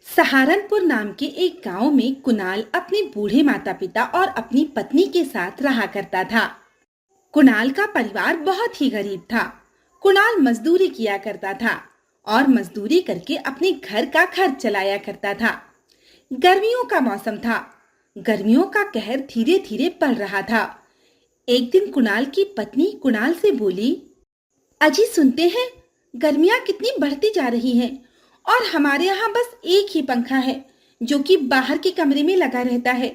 सहारनपुर नाम के एक गांव में कुणाल अपने बूढ़े माता पिता और अपनी पत्नी के साथ रहा करता था। कुणाल का परिवार बहुत ही गरीब था। कुणाल मजदूरी किया करता था और मजदूरी करके अपने घर का खर्च चलाया करता था। गर्मियों का मौसम था। गर्मियों का कहर धीरे धीरे बढ़ रहा था। एक दिन कुणाल की पत्नी कुणाल से बोली, अजी सुनते हैं, गर्मियां कितनी बढ़ती जा रही हैं और हमारे यहाँ बस एक ही पंखा है जो कि बाहर के कमरे में लगा रहता है।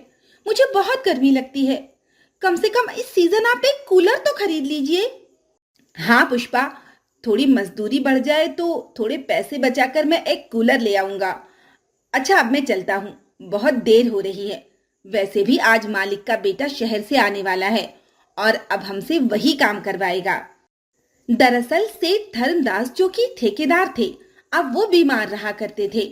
मुझे बहुत गर्मी लगती है। कम से कम इस सीजन आप एक कूलर तो खरीद लीजिए। हाँ पुष्पा, थोड़ी मजदूरी बढ़ जाए तो थोड़े पैसे बचाकर मैं एक कूलर ले आऊंगा। अच्छा अब मैं चलता हूँ, बहुत देर हो रही है। वैसे भी आज मालिक का बेटा शहर से आने वाला है और अब हमसे वही काम करवाएगा। दरअसल सेठ धर्मदास जो कि ठेकेदार थे, अब वो बीमार रहा करते थे।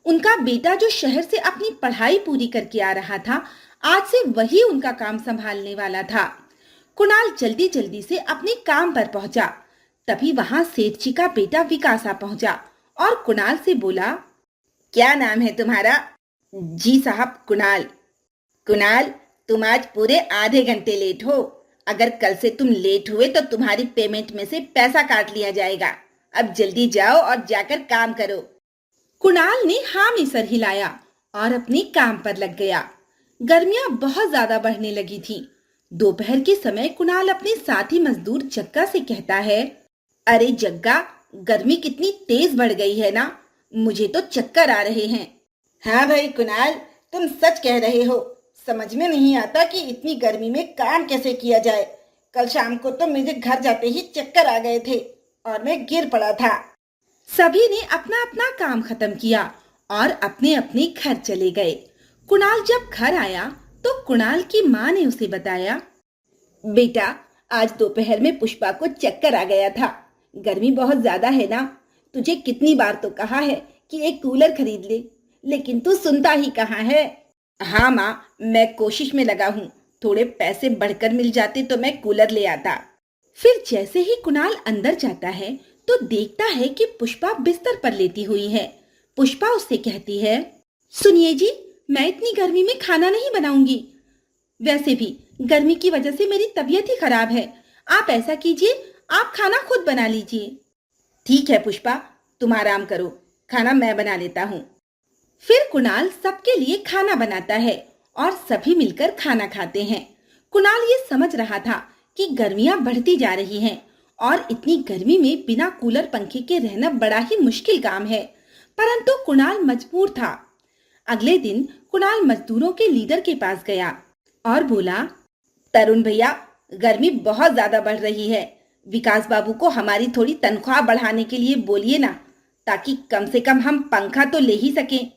उनका बेटा जो शहर से अपनी पढ़ाई पूरी करके आ रहा था, आज से वही उनका काम संभालने वाला था। कुणाल जल्दी जल्दी से अपने काम पर पहुंचा। तभी वहां सेठ जी का बेटा विकास आ पहुंचा और कुणाल से बोला, क्या नाम है तुम्हारा? जी साहब, कुणाल। कुणाल, तुम आज पूरे आधे घंटे लेट हो। अगर कल से तुम लेट हुए तो तुम्हारी पेमेंट में से पैसा काट लिया जाएगा। अब जल्दी जाओ और जाकर काम करो। कुणाल ने हाँ में सर हिलाया और अपने काम पर लग गया। गर्मियां बहुत ज्यादा बढ़ने लगी थी। दोपहर के समय कुणाल अपने साथी मजदूर जग्गा से कहता है, अरे जग्गा, गर्मी कितनी तेज बढ़ गई है ना, मुझे तो चक्कर आ रहे हैं। हाँ भाई कुणाल, तुम सच कह रहे हो। समझ में नहीं आता कि इतनी गर्मी में काम कैसे किया जाए। कल शाम को तो मुझे घर जाते ही चक्कर आ गए थे और मैं गिर पड़ा था। सभी ने अपना अपना काम खत्म किया और अपने अपने घर चले गए। कुणाल जब घर आया तो कुणाल की माँ ने उसे बताया, बेटा आज दोपहर में पुष्पा को चक्कर आ गया था। गर्मी बहुत ज्यादा है ना, तुझे कितनी बार तो कहा है कि एक कूलर खरीद ले, लेकिन तू सुनता ही कहाँ है। हाँ माँ, मैं कोशिश में लगा हूँ। थोड़े पैसे बढ़कर मिल जाते तो मैं कूलर ले आता। फिर जैसे ही कुणाल अंदर जाता है तो देखता है कि पुष्पा बिस्तर पर लेटी हुई है। पुष्पा उससे कहती है, सुनिए जी, मैं इतनी गर्मी में खाना नहीं बनाऊंगी। वैसे भी गर्मी की वजह से मेरी तबीयत ही खराब है। आप ऐसा कीजिए, आप खाना खुद बना लीजिए। ठीक है पुष्पा, तुम आराम करो, खाना मैं बना लेता हूँ। फिर कुणाल सबके लिए खाना बनाता है और सभी मिलकर खाना खाते हैं। कुणाल ये समझ रहा था कि गर्मियां बढ़ती जा रही हैं और इतनी गर्मी में बिना कूलर पंखे के रहना बड़ा ही मुश्किल काम है, परंतु कुणाल मजबूर था। अगले दिन कुणाल मजदूरों के लीडर के पास गया और बोला, तरुण भैया, गर्मी बहुत ज्यादा बढ़ रही है। विकास बाबू को हमारी थोड़ी तनख्वाह बढ़ाने के लिए बोलिए ना, ताकि कम से कम हम पंखा तो ले ही सकें।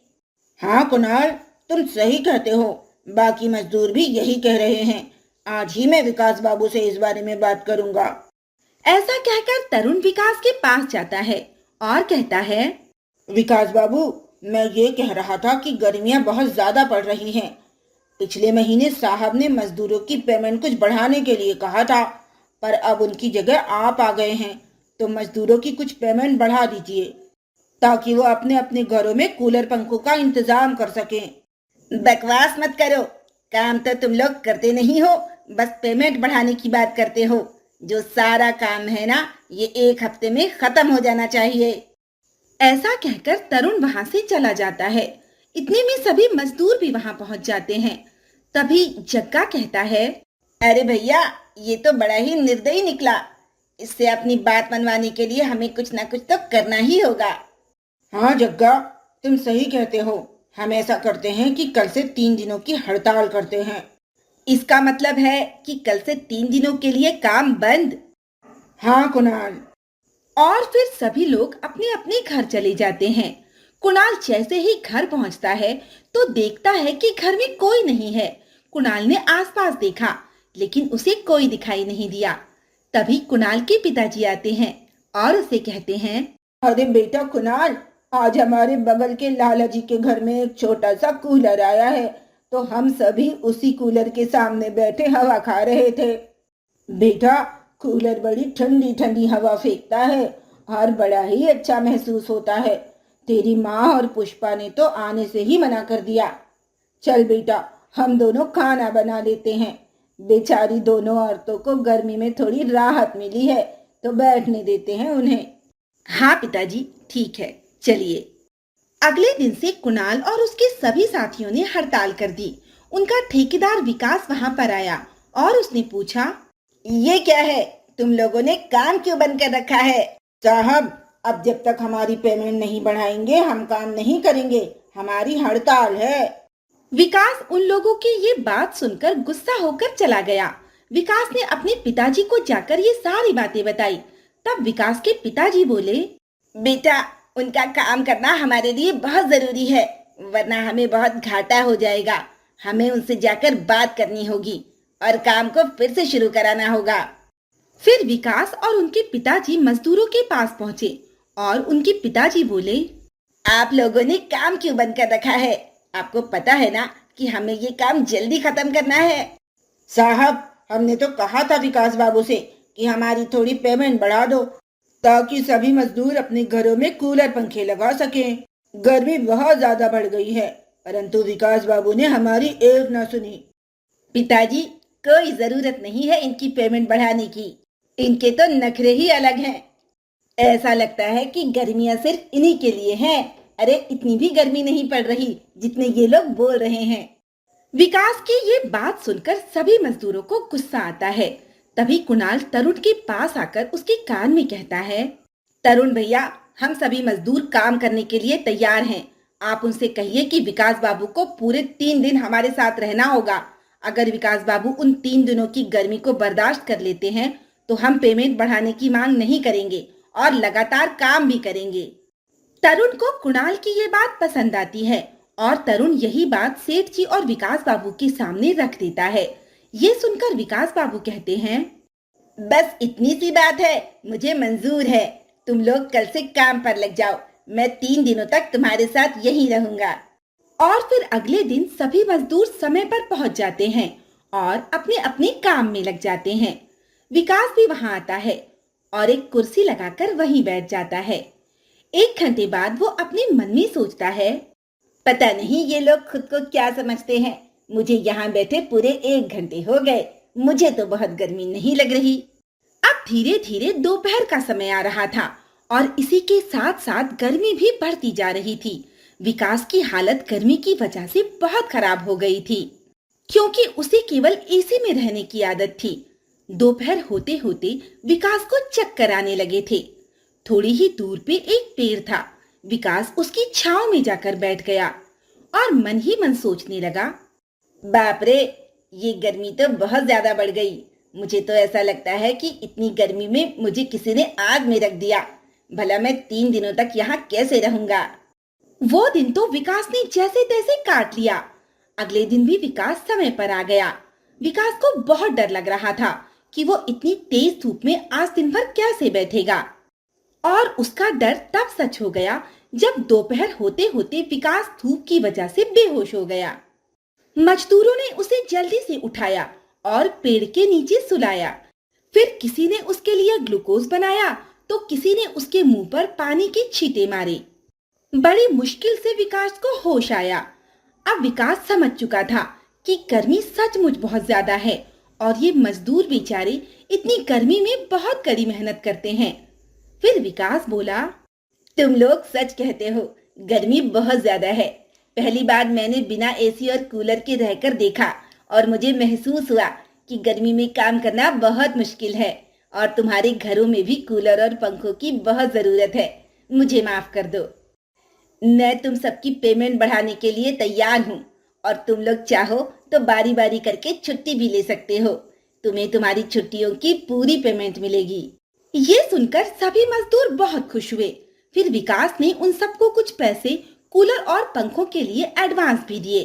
हाँ कुणाल, तुम सही कहते हो। बाकी मजदूर भी यही कह रहे हैं। आज ही मैं विकास बाबू से इस बारे में बात करूंगा। ऐसा कहकर तरुण विकास के पास जाता है और कहता है, विकास बाबू, मैं ये कह रहा था कि गर्मियां बहुत ज्यादा पड़ रही हैं। पिछले महीने साहब ने मजदूरों की पेमेंट कुछ बढ़ाने के लिए कहा था, पर अब उनकी जगह आप आ गए हैं, तो मजदूरों की कुछ पेमेंट बढ़ा दीजिए ताकि वो अपने अपने घरों में कूलर पंखों का इंतजाम कर सकें। बकवास मत करो, काम तो तुम लोग करते नहीं हो, बस पेमेंट बढ़ाने की बात करते हो। जो सारा काम है ना, ये एक हफ्ते में खत्म हो जाना चाहिए। ऐसा कहकर तरुण वहां से चला जाता है। इतने में सभी मजदूर भी वहां पहुंच जाते हैं। तभी जग्गा कहता है, अरे भैया, ये तो बड़ा ही निर्दयी निकला। इससे अपनी बात मनवाने के लिए हमें कुछ ना कुछ तो करना ही होगा। हाँ जग्गा, तुम सही कहते हो। हम ऐसा करते हैं कि कल से 3 दिनों की हड़ताल करते हैं। इसका मतलब है कि कल से 3 दिनों के लिए काम बंद। हाँ कुणाल। और फिर सभी लोग अपने अपने घर चले जाते हैं। कुणाल जैसे ही घर पहुंचता है तो देखता है कि घर में कोई नहीं है। कुणाल ने आसपास देखा, लेकिन उसे कोई दिखाई नहीं दिया। तभी कुणाल के पिताजी आते हैं और उसे कहते हैं, अरे बेटा कुणाल, आज हमारे बगल के लाला जी के घर में एक छोटा सा कूलर आया है, तो हम सभी उसी कूलर के सामने बैठे हवा खा रहे थे। बेटा, कूलर बड़ी ठंडी ठंडी हवा फेंकता है और बड़ा ही अच्छा महसूस होता है। तेरी माँ और पुष्पा ने तो आने से ही मना कर दिया। चल बेटा, हम दोनों खाना बना लेते हैं। बेचारी दोनों औरतों को गर्मी में थोड़ी राहत मिली है, तो बैठने देते हैं उन्हें। हाँ पिताजी, ठीक है, चलिए। अगले दिन से कुणाल और उसके सभी साथियों ने हड़ताल कर दी। उनका ठेकेदार विकास वहां पर आया और उसने पूछा, ये क्या है? तुम लोगों ने काम क्यों बंद कर रखा है? साहब, अब जब तक हमारी पेमेंट नहीं बढ़ाएंगे हम काम नहीं करेंगे। हमारी हड़ताल है। विकास उन लोगों की ये बात सुनकर गुस्सा होकर चला गया। विकास ने अपने पिताजी को जाकर ये सारी बातें बताई। तब विकास के पिताजी बोले, बेटा, उनका काम करना हमारे लिए बहुत जरूरी है, वरना हमें बहुत घाटा हो जाएगा। हमें उनसे जाकर बात करनी होगी और काम को फिर से शुरू कराना होगा। फिर विकास और उनके पिताजी मजदूरों के पास पहुंचे और उनके पिताजी बोले, आप लोगों ने काम क्यों बंद कर रखा है? आपको पता है ना कि हमें ये काम जल्दी खत्म करना है। साहब, हमने तो कहा था विकास बाबू से कि हमारी थोड़ी पेमेंट बढ़ा दो, ताकि सभी मजदूर अपने घरों में कूलर पंखे लगा सकें। गर्मी बहुत ज्यादा बढ़ गई है, परंतु विकास बाबू ने हमारी एक न सुनी। पिताजी, कोई जरूरत नहीं है इनकी पेमेंट बढ़ाने की। इनके तो नखरे ही अलग हैं। ऐसा लगता है कि गर्मियां सिर्फ इन्हीं के लिए हैं। अरे, इतनी भी गर्मी नहीं पड़ रही जितने ये लोग बोल रहे हैं। विकास की ये बात सुनकर सभी मजदूरों को गुस्सा आता है। तभी कुणाल तरुण के पास आकर उसके कान में कहता है, तरुण भैया, हम सभी मजदूर काम करने के लिए तैयार हैं। आप उनसे कहिए कि विकास बाबू को पूरे 3 दिन हमारे साथ रहना होगा। अगर विकास बाबू उन 3 दिनों की गर्मी को बर्दाश्त कर लेते हैं तो हम पेमेंट बढ़ाने की मांग नहीं करेंगे और लगातार काम भी करेंगे। तरुण को कुणाल की ये बात पसंद आती है और तरुण यही बात सेठ जी और विकास बाबू के सामने रख देता है। ये सुनकर विकास बाबू कहते हैं, बस इतनी सी बात है, मुझे मंजूर है। तुम लोग कल से काम पर लग जाओ। मैं 3 दिनों तक तुम्हारे साथ यहीं रहूंगा। और फिर अगले दिन सभी मजदूर समय पर पहुंच जाते हैं और अपने अपने काम में लग जाते हैं। विकास भी वहां आता है और एक कुर्सी लगाकर वहीं बैठ जाता है। 1 घंटे बाद वो अपने मन में सोचता है, पता नहीं ये लोग खुद को क्या समझते हैं। मुझे यहाँ बैठे पूरे 1 घंटे हो गए। मुझे तो बहुत गर्मी नहीं लग रही। अब धीरे धीरे दोपहर का समय आ रहा था और इसी के साथ साथ गर्मी भी बढ़ती जा रही थी। विकास की हालत गर्मी की वजह से बहुत खराब हो गई थी, क्योंकि उसे केवल एसी में रहने की आदत थी। दोपहर होते होते विकास को चक्कर आने लगे थे। थोड़ी ही दूर पे एक पेड़ था। विकास उसकी छांव में जाकर बैठ गया और मन ही मन सोचने लगा, बाप रे, ये गर्मी तो बहुत ज्यादा बढ़ गई। मुझे तो ऐसा लगता है कि इतनी गर्मी में मुझे किसी ने आग में रख दिया। भला मैं 3 दिनों तक यहाँ कैसे रहूंगा। वो दिन तो विकास ने जैसे तैसे काट लिया। अगले दिन भी विकास समय पर आ गया। विकास को बहुत डर लग रहा था कि वो इतनी तेज धूप में आज दिन भर कैसे बैठेगा। और उसका डर तब सच हो गया जब दोपहर होते होते विकास धूप की वजह से बेहोश हो गया। मजदूरों ने उसे जल्दी से उठाया और पेड़ के नीचे सुलाया। फिर किसी ने उसके लिए ग्लूकोज बनाया तो किसी ने उसके मुंह पर पानी के छींटे मारे। बड़ी मुश्किल से विकास को होश आया। अब विकास समझ चुका था कि गर्मी सचमुच बहुत ज्यादा है और ये मजदूर बेचारे इतनी गर्मी में बहुत कड़ी मेहनत करते हैं। फिर विकास बोला, तुम लोग सच कहते हो, गर्मी बहुत ज्यादा है। पहली बार मैंने बिना एसी और कूलर के रहकर देखा और मुझे महसूस हुआ कि गर्मी में काम करना बहुत मुश्किल है और तुम्हारे घरों में भी कूलर और पंखों की बहुत जरूरत है। मुझे माफ कर दो। मैं तुम सबकी पेमेंट बढ़ाने के लिए तैयार हूँ और तुम लोग चाहो तो बारी बारी करके छुट्टी भी ले सकते हो। तुम्हें तुम्हारी छुट्टियों की पूरी पेमेंट मिलेगी। ये सुनकर सभी मजदूर बहुत खुश हुए। फिर विकास ने उन सबको कुछ पैसे कूलर और पंखों के लिए एडवांस भी दिए।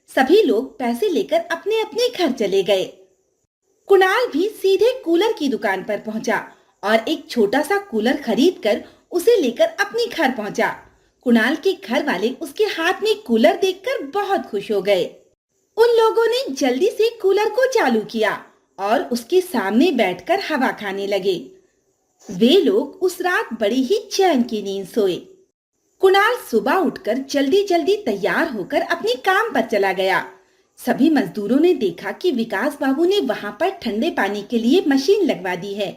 सभी लोग पैसे लेकर अपने अपने घर चले गए। कुणाल भी सीधे कूलर की दुकान पर पहुंचा और एक छोटा सा कूलर खरीदकर उसे लेकर अपने घर पहुंचा। कुणाल के घर वाले उसके हाथ में कूलर देखकर बहुत खुश हो गए। उन लोगों ने जल्दी से कूलर को चालू किया और उसके सामने बैठकर हवा खाने लगे। वे लोग उस रात बड़ी ही चैन की नींद सोए। कुणाल सुबह उठकर जल्दी जल्दी तैयार होकर अपने काम पर चला गया। सभी मजदूरों ने देखा कि विकास बाबू ने वहां पर ठंडे पानी के लिए मशीन लगवा दी है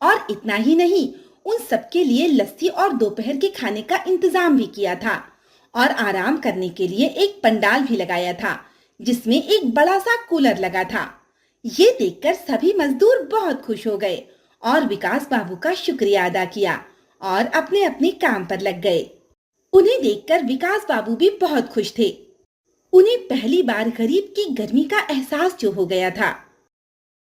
और इतना ही नहीं, उन सबके लिए लस्सी और दोपहर के खाने का इंतजाम भी किया था और आराम करने के लिए एक पंडाल भी लगाया था जिसमें एक बड़ा सा कूलर लगा था। ये देखकर सभी मजदूर बहुत खुश हो गए और विकास बाबू का शुक्रिया अदा किया और अपने अपने काम पर लग गए। उन्हें देखकर विकास बाबू भी बहुत खुश थे। उन्हें पहली बार गरीब की गर्मी का एहसास जो हो गया था।